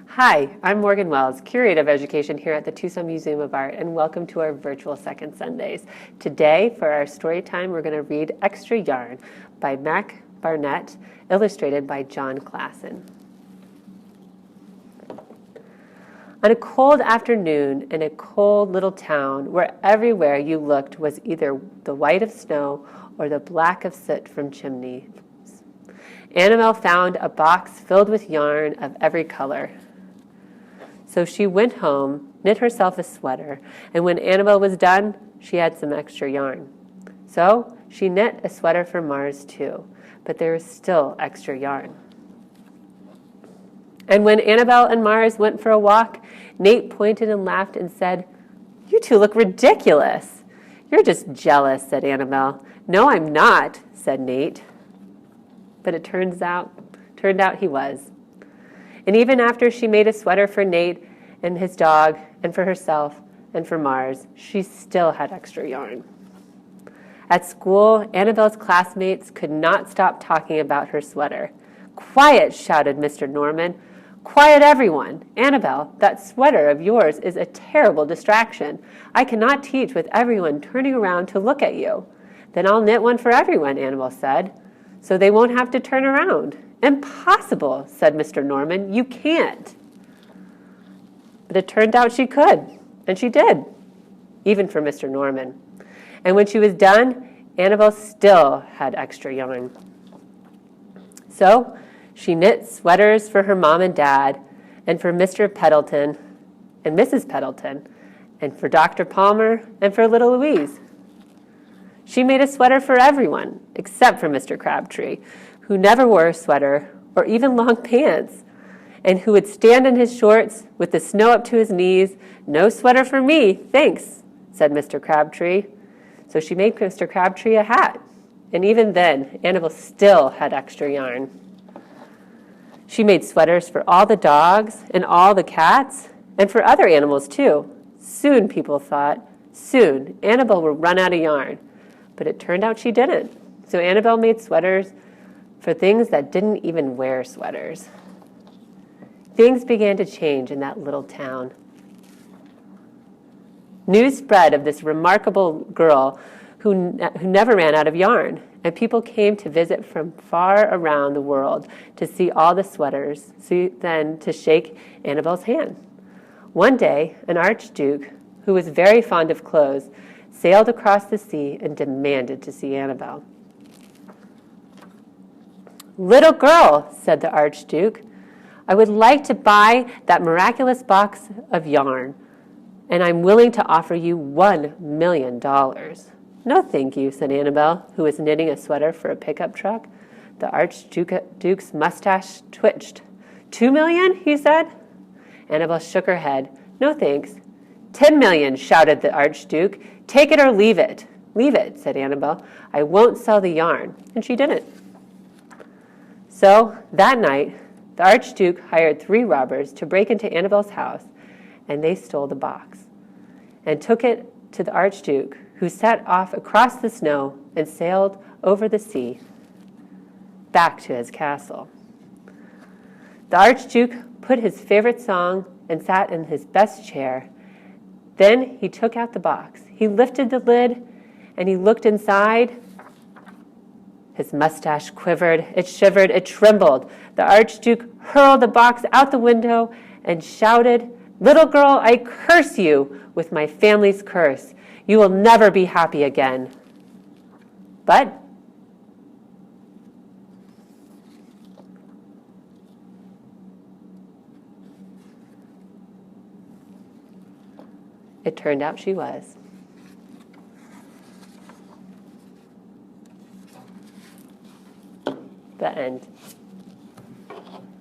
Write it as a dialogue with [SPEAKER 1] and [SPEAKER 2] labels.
[SPEAKER 1] Hi, I'm Morgan Wells, Curator of Education here at the Tucson Museum of Art, and welcome to our virtual Second Sundays. Today, for our story time, we're going to read Extra Yarn by Mac Barnett, illustrated by John Klassen. On a cold afternoon in a cold little town where everywhere you looked was either the white of snow or the black of soot from chimneys, Annabelle found a box filled with yarn of every color. So she went home, knit herself a sweater, and when Annabelle was done, she had some extra yarn. So she knit a sweater for Mars too, but there was still extra yarn. And when Annabelle and Mars went for a walk, Nate pointed and laughed and said, "You two look ridiculous." "You're just jealous," said Annabelle. "No, I'm not," said Nate. But it turned out he was. And even after she made a sweater for Nate and his dog and for herself and for Mars, she still had extra yarn. At school, Annabelle's classmates could not stop talking about her sweater. "Quiet," shouted Mr. Norman. "Quiet, everyone. Annabelle, that sweater of yours is a terrible distraction. I cannot teach with everyone turning around to look at you." "Then I'll knit one for everyone," Annabelle said, "so they won't have to turn around." "Impossible," said Mr. Norman. "You can't." But it turned out she could, and she did, even for Mr. Norman. And when she was done, Annabelle still had extra yarn. So she knit sweaters for her mom and dad, and for Mr. Pendleton and Mrs. Pendleton, and for Dr. Palmer, and for little Louise. She made a sweater for everyone, except for Mr. Crabtree, who never wore a sweater or even long pants, and who would stand in his shorts with the snow up to his knees. "No sweater for me, thanks," said Mr. Crabtree. So she made Mr. Crabtree a hat, and even then, Annabelle still had extra yarn. She made sweaters for all the dogs and all the cats, and for other animals too. Soon, people thought, soon, Annabelle will run out of yarn. But it turned out she didn't. So Annabelle made sweaters for things that didn't even wear sweaters. Things began to change in that little town. News spread of this remarkable girl who never ran out of yarn, and people came to visit from far around the world to see all the sweaters, then to shake Annabelle's hand. One day, an archduke, who was very fond of clothes, sailed across the sea and demanded to see Annabelle. "Little girl," said the archduke, "I would like to buy that miraculous box of yarn, and I'm willing to offer you $1 million. "No, thank you," said Annabelle, who was knitting a sweater for a pickup truck. The archduke's mustache twitched. "$2 million, he said. Annabelle shook her head. "No, thanks." $10 million, shouted the archduke. "Take it or leave it." "Leave it," said Annabelle. "I won't sell the yarn." And she didn't. So that night, the archduke hired 3 robbers to break into Annabelle's house, and they stole the box and took it to the archduke, who set off across the snow and sailed over the sea back to his castle. The archduke put his favorite song and sat in his best chair. Then he took out the box. He lifted the lid, and he looked inside. His mustache quivered, it shivered, it trembled. The archduke hurled the box out the window and shouted, "Little girl, I curse you with my family's curse. You will never be happy again." But it turned out she was. The end.